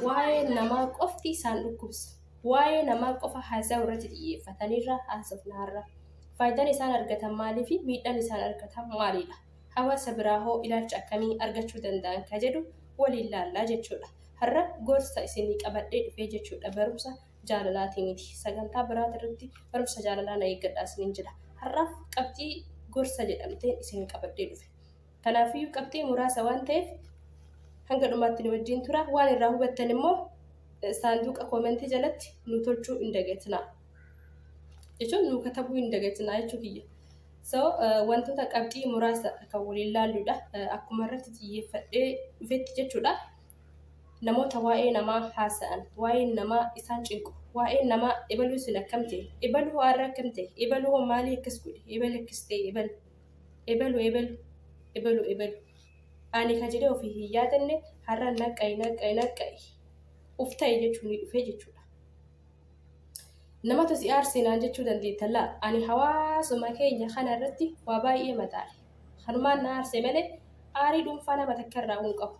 Waa'ee namaa qofti isaan dhukkubsu. Waa'ee namaa qofa haasaa irratti xiyyeeffatanirra haasofnaarra. Faayidaan isaan argatan maalii fi miidhaan isaan argatan maalidha? Hawaasa biraa hoo ilaalcha akkamii argachuu danda'an ka jedhu waliin ilaallaa jechuudha. Har'a gorsa isinii qabadhee dhufee jechuudha. Barumsa jaalalaatii miti. Sagantaa biraati irratti barumsa jaalalaa na eeggadhaa isiniin jedha. Har'aaf qabxii gorsa jedhamteen isinii qabadhee dhufe. Kanaafiyyuu qabxii muraasa waan ta'eef hanga dhumaatti nu wajjin tura. Waan irraa hubattan immoo saanduqa koomentii jalatti nu tolchuu hin dagatinaa. Jechuun nu katabuu hin dagatinaa jechuu kiyya. Wantoota qabxii muraasa kan waliin ilaalludha. Akkuma irratti xiyyeeffadhee dhufetti jechuudha. Namoota waa'ee namaa haasa'an, waa'ee namaa isaan cinqu, waa'ee namaa ebaluu isin akkam ta'e, ebaluu har'a akkam ta'e, ebaluu maalii akkas godhe, ebal akkas ta'e, ebalu. Ani kan jedhee ofii hin yaadanne har'a naqqa'i uf ta'e jechuun ni dhufee jechuudha. Namatu si aarsinaan jechuu dandeettallaa. Ani hawaasuma keenya kana irratti waa baay'ee mataale. Kanumaan na aarse malee aarii dhuunfaa nama takka irraa hin qabu.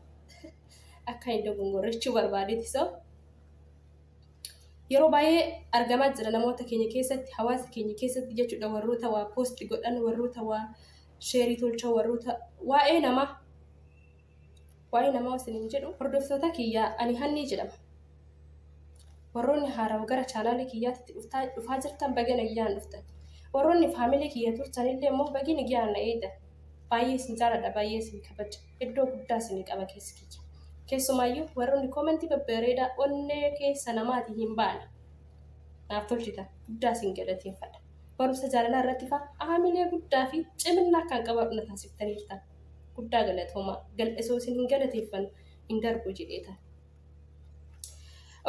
Akka hin dogongorrechuu barbaadeeti yeroo baay'ee argamaa jira namoota keenya keessatti, hawaasa keenya keessatti jechuudha. Warroota waa poosti godhan, warroota waa sheerii tolchan, warroota waa'ee namaa isiniin jedhu hordoftoota kiyyaa ani Hannii jedhama. Warroonni haarawa gara chaanaalii kiyyaatti dhufaa jirtan baga nagaan dhuftan. Warroonni faamilii kiyya turtanillee immoo bagi nagaan na eedan. Baay'ee isin jaaladha, baay'ee isin kabaja. Iddoo guddaa isin qaba keessa kiyya. Keessumaayyuu warroonni koomentii babbareedaa onnee keessa namaatii hin baane. Naaf tolchitan guddaa isin galateeffadha. Barumsa jaalalaa irratti faamilee guddaa fi cimina kan qaban na taasiftaniirtan. Guddaa galatoomaa. Gal'isoo isin hin galateeffannu hin darbu jedheetan.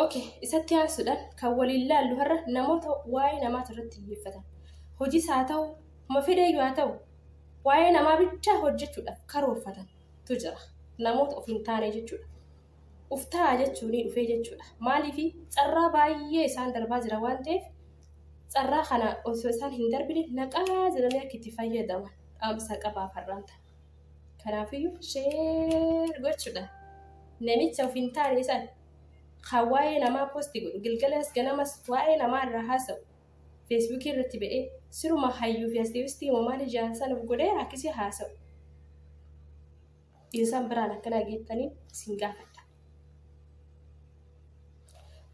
Okay, isatti aansuudhaan kan waliin ilaallu har'a namoota waa'ee namaati irratti xiyyeeffatan. Hojiis haa ta'u, uma fedheeyyuu haa ta'u, waa'ee namaa bichaa hojjechuudhaaf karoorfatantu jira. Namoota of hin taane jechuudha. Uf ta'a jechuun dhufee jechuudha. Maaliifi carraa baay'ee isaan darbaa jira waan ta'eef carraa kana osoo isaan hin darbine naqaa jiranii akka itti fayyadaman dhaamsa qabaaf har'aan ta'a. Kanaafiyyuu sheer gochuudha. Namicha of hin taane isaan waa'ee namaa poosti godhu gilgalas ganamas waa'ee namaa irraa haasa'u feesbuukii irratti ba'ee siruma hayyuu fi asteewistii maali jaansan of godhee akkasii haasa'u. Isaan biraan akkanaa geettanii isin gaafadha.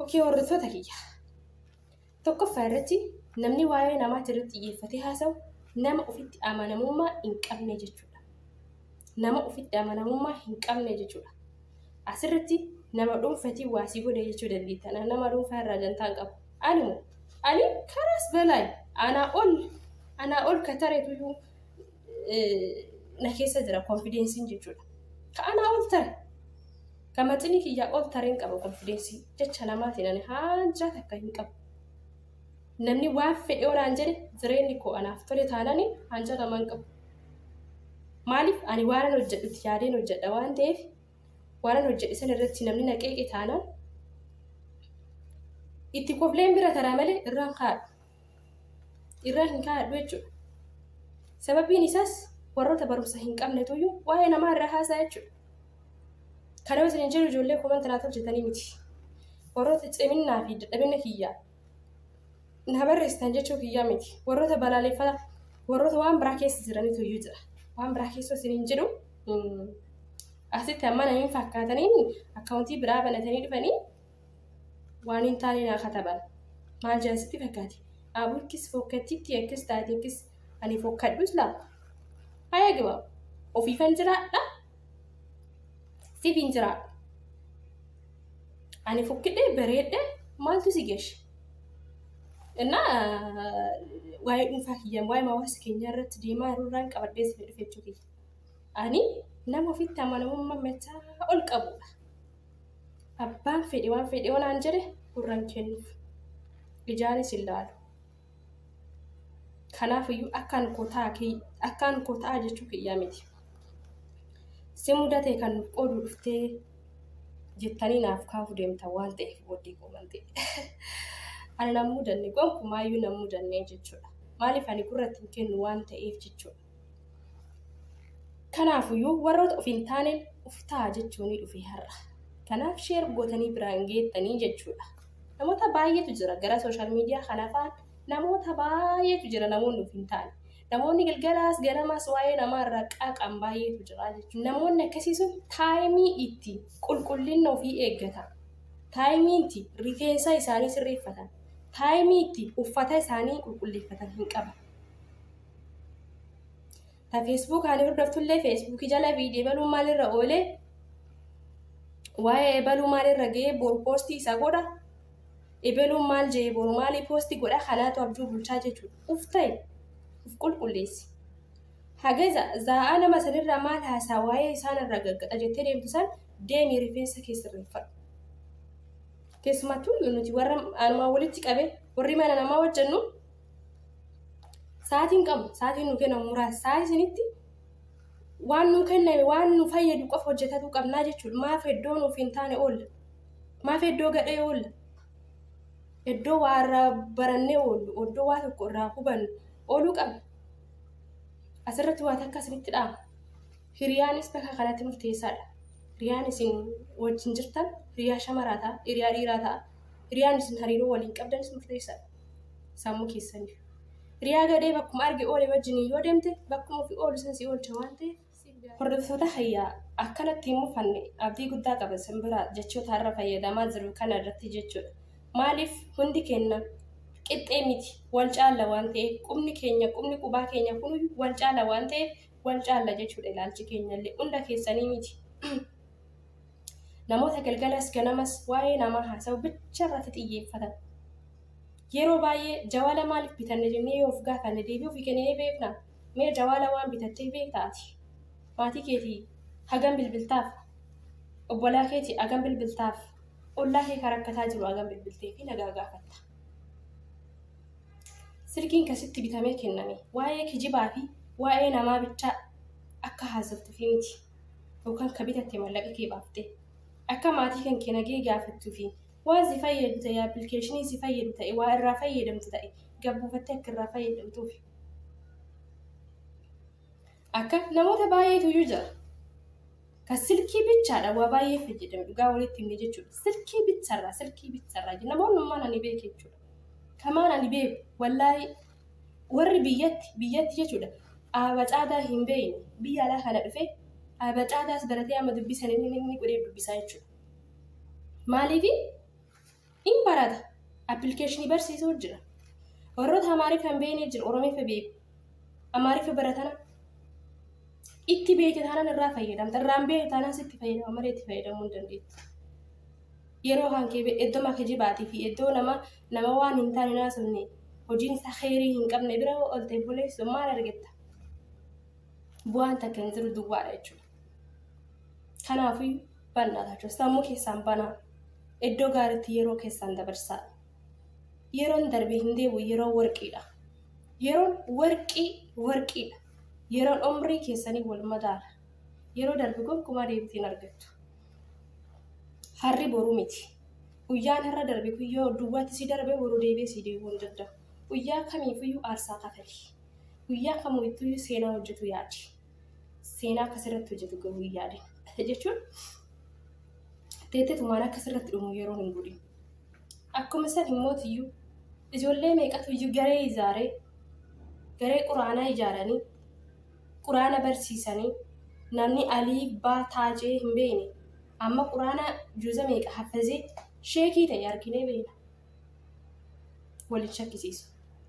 Okay, hordoftoota kiyya. Tokkoffaa irratti namni waa'ee namaatti irratti xiyyeeffatee haasa'u nama ofitti amanamummaa hin qabne jechuudha. Nama ofitti amanamummaa hin qabne jechuudha. Asirratti nama dhuunfatii waasii godhe jechuu dandeetta. Nama dhuunfaa irraa jantaan qabu. Ani karaas balaa anaa ol katareetu na keessa jira konfidensiin jechuudha. Ka anaa ol tare. Ka maxinii kiyyaa ol tareen qaba konfidensii jecha namaatiin ani haanjaa takka hin qabu. Namni waan fedhe olaan jedhe jireenyi koo anaaf tole taananii haanjaa lamaan qabu. Maaliif ani waan hojjedhutti yaadeen hojjedha waan ta'eef waan hojjedhisan irratti namni naqeeqe taanaan itti kofleen bira taraa malee irraan hin kaadhu jechuudha. Sababiin isaas warroota barumsa hin qabnetuyyuu waa'ee namaa irraa haasaa jechuudha. Kana yoo isin jedhu ijoollee koomantanaaf hojjetanii miti. Warroota ciminaa fi dadhabina kiyyaa na barreessitan jechuu kiyyaa miti. Warroota balaaleffata, warroota waan biraa keessa jiraniituyyuu jira. Waan biraa keessa isin hin jedhu asitti amma namiin fakkaatanii akkaawuntii biraa banatanii dhufanii waan hin taane naa kataban maal jaasitti fakkaati abukkis fokkattitti akkis taate akkis ani fokkadhus laa haya gaba ofiifan jiraadha siifin jiraadha ani fokkidhee bareedhe maaltu si geeshe እና waa'ee dhuunfaa kiyyaan waa'ee hawaasa keenya irratti deemaa irraan qabadhee si dhufe jechuudha. Ani nama ofitti amanamummaa mataa ol qabudha. Abbaan fedhe waan fedhe onaan jedhe gurraan kennuuf. Ijaanis ilaalu. Kanaafiyyuu akkaan kotaa jechuu kiyyaa miti. Si mudatee kan nuuf qooduu dhuftee jettanii naaf kaafuu deemta waan ta'eef booddee qoomante. Ani nan mudanne gonkumaayyuu nan mudanne jechuudha. Maaliif ani gurratti hin kennu waan ta'eef jechuudha. Kanaafiyyuu warroota of hin taane of ta'a jechuun dhufe har'a. Kanaaf sheer gootanii biraan geettanii jechuudha. Namoota baay'eetu jira gara sooshaal miidiyaa kanaafaan namoota baay'eetu jira namoonni of hin taane. Namoonni galgalaas ganamas waa'ee namaa irraa qaaqan baay'eetu jira jechuudha. Namoonni akkasii sun taayimii itti qulqullina ofii eeggatan. Taayimii itti rifeensa isaanii sirreeffatan. Taayimii itti uffata isaanii qulqulleeffatan hin qaban. Ta Facebook ani hordoftullee Facebook jala viidiyoo baluu maalirra oolee waa'ee baluu maalirra ga'ee boru poostii isa godha. Ebeluun maal jee boru maalii poostii godha kanaatu abjuu bulchaa jechuudha. Uf ta'e uf qulqulleessi. Hagaza zaa'aa nama sanirraa maal haasaa waa'ee isaan irraa gaggadha jettee deemtu san deemii rifeensa keessa sirreeffadhu. Keessumattuu nuti warra anumaa walitti qabe warri mana namaa wajjannu sa'aatiin qabnu sa'aatiin nu kennamu muraasa sa'aatii isinitti waan nu kenname waan nu fayyadu qofa hojjetatu qabnaa jechuudha. Maaf iddoo nuuf hin taane oolla? Maaf iddoo gadhee oolla? Iddoo waa irraa barannee oollu iddoo waa tokko irraa hubannu ooluu qabna. Asirratti waa takka isinitti dhaama. Hiriyaanis bakka kanatti murteessaadha. Hiriyaan isin wajjin jirtan hiriyaa shamaraa ta'a, hiriyaa dhiiraa ta'a. Hiriyaan isin hariiroo waliin qabdanis murteessaadha. Sammuu keessaniif. Hiriyaa gadhee bakkuma arge oole wajjin yoo deemte bakkuma ofii oolu san si oolcha waan ta'eef. Hordoftoota hayyaa akkanatti hin mufanne abdii guddaa qaba simbiraa jechoota har'a fayyadamaa jiru kana irratti jechuudha. Maaliif hundi keenya qixxee miti wal caalla waan ta'eef qubni keenya qubni qubaa keenya kun wal caalla waan ta'eef wal caalla jechuudha ilaalchi keenyallee hunda keessanii miti. Namoota galgalas ganamas waa'ee namaa haasa'u bicha irratti xiyyeeffatan. Yeroo baay'ee jawala maaliif bitanne jennee yoo of gaafanne deebii ofii kennee beekna. Mee jawala waan bitattee beektaati. Maatii keetii hagam bilbiltaaf obbolaa keetii hagam bilbiltaaf ollaa kee karakkataa jiru hagam bilbiltee fi nagaa gaafatta. Silkiin kasitti bitamee kenname waa'ee kijibaa fi waa'ee namaa bicha akka haasoftuuf miti. Yookaan ka bitatte mallaqa kee baaftee akka maatii kan kee nagee gaafattuu fi waan si fayyadu ta'e appilikeeshinii si fayyadu ta'e waa irraa fayyadamtu ta'e gabbuufattee akka irraa fayyadamtuuf. Akka namoota baay'eetu jira. Kan silkii bichaadha waa baay'ee fayyadamu dhugaa walitti himne jechuudha. Silkii bicharraa namoonni ummaan ani beeku jechuudha. Kamaan ani beeku wallaahi warri biyyatti jechuudha. Abacaadaa hin beekne biyya alaa kana dhufee abacaadaas baratee amma dubbisan inni godhee dubbisaa jechuudha. Maaliifi in barata appilikeeshinii barsiisuu jira. Warroota Amaariffaa hin beekne jira Oromiifaa beeku. Amaariffaa baratana itti beekte taanaan irraa fayyadamta. Irraan beekte taanaan sitti fayyadama malee itti fayyadamuu hin dandeettu. Yeroo kan kee iddoo maka jibaatii fi iddoo nama waan hin taane naasofne hojiin isaa kheyrii hin qabne bira ooltee buleessu maal argetta? Bu'aan takka hin jiru duwwaadha jechuudha. Kanaafuu bannaataachuu sammuu keessaan banaa iddoo gaariitti yeroo keessaan dabarsaa. Yeroon darbee hin deebi'u yeroo warqiidha. Yeroon warqiidha. Yeroon umrii keessanii wal madaala. Yeroo darbe gonkumaa deebitiin argattu. Harri boruu miti. Guyyaan har'a darbe guyyoo duwwaatti si darbe boruu deebee si deebi'uu hin danda'u. Guyyaa kamiifiyyuu aarsaa kafali. Guyyaa kamiifiyyuu seenaa hojjetu yaadi. Seenaa akkasirratti hojjetu garuu hin yaadin. Jechuun teetteetumaan akkasirratti dhumu yeroo hin godhin. Akkuma san himmootiyyuu ijoollee meeqatuyyuu garee ijaaree garee quraanaa ijaaranii quraana barsiisanii namni alii baa taajee hin beekne amma quraana juuza meeqa hafazee sheekii ta'e arginee beena. Waliin shakkisiisu.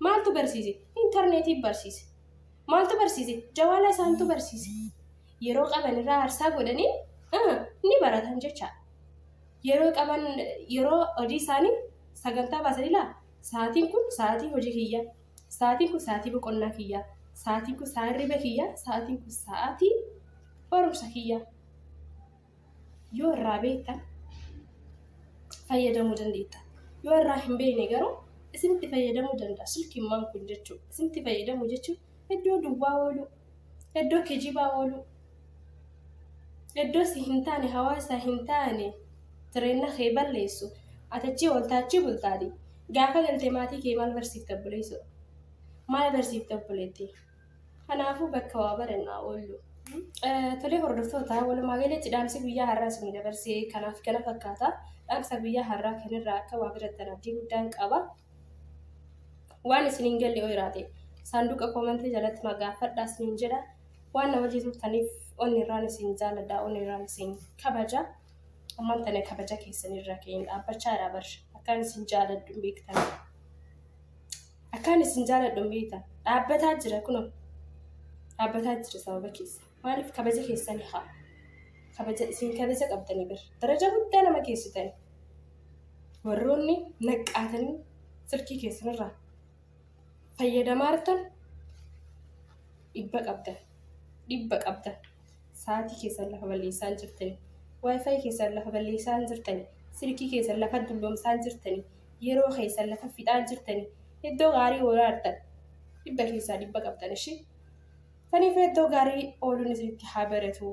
Maaltu barsiise? Intarneetiin barsiise. Maaltu barsiise? Jawaala isaantu barsiise. Yeroo qaban irraa aarsaa godhanii ni baratan jecha. Yeroo hojii isaanii sagantaa baasanii laa sa'aatiin kun sa'aatii hojii kiyyaa, sa'aatiin kun sa'aatii boqonnaa kiyyaa, sa'aatiin kun sa'aatii hirriba kiyyaa, sa'aatiin kun sa'aatii barumsa kiyyaa. Yoo irraa beektan fayyadamuu dandeetta. Yoo irraa hin beekne garuu isinitti fayyadamuu danda'a. Silkiimmaan kun jechuudha. Isinitti fayyadamuu jechuun iddoo duwwaa oolu, iddoo kijibaa oolu, iddoo si hin taane hawaasa hin taane jireenya kee balleessu. Atachii waltaachii bultaadhi. Gaafa galtee maatii kee maal barsiifte obboleessoo? Maal barsiifte obboleettii? Kanaafuu bakka waa barannaa oollu. Tolee hordoftoota walumaa galatti dhaamsi guyyaa har'aa isin dabarsee kanaaf kana fakkaata. Dhaamsa guyyaa har'aa kanarraa akka waa birattan abdii guddaan qaba. Waan isin hin galle yoo jiraate saanduqa koomentii jalatti magaafadhaa isiniin jedha. Waan na wajjin turtaniif onni irraan isin jaaladha, onni irraan isin kabaja. Ammaan tana kabaja keessanirraa ka'een dhaabbachaadha barsha. Akkaan isin jaaladhu hin beektan. Akkaan isin jaaladhu hin beektan. Dhaabbataa jira kunoo. Dhaabbataa jira sababa keessa. Maaliif kabaja keessanii haa? Isin kabaja qabdanii bira. Daraja guddaa nama keessitanii. Warroonni naqqaatanii silkii keessanirraa fayyadamaa jirtan dhibba qabdan. Sa'aatii keessan lafa balleessaa jirtanii. Waayifaayi keessan lafa balleessaa jirtanii. Silkii keessan lafa dulloomsaa jirtanii. Yeroo keessan lafa fixaa jirtanii. Iddoo gaarii oolaa jirtan. Dhibba keessaa dhibba qabdan ishee. Kaniif iddoo gaarii ooluun isinitti haa baratu.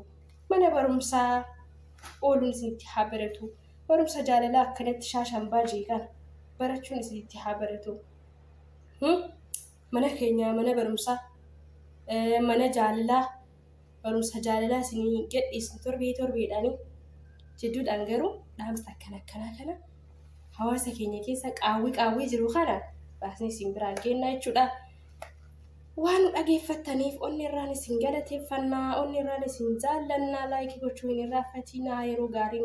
Mana barumsaa ooluun isinitti haa baratu. Barumsa jaalalaa akkanatti shaashambaa jeeqan barachuun isinitti haa baratu. Mana keenya mana barumsaa mana jaalalaa barumsa jaalalaa isinii gadhiisni torbeedhaanii jidduudhaan garuu dhaamsa akkanaa kana hawaasa keenya keessa qaawwii jiru kana baasnee isin biraan geennaa jechuudha. Waan dhageeffattaniif onni irraan isin galateeffannaa, onni irraan isin jaallannaa, laayikii gochuu hin irraanfatinaa. Yeroo gaarii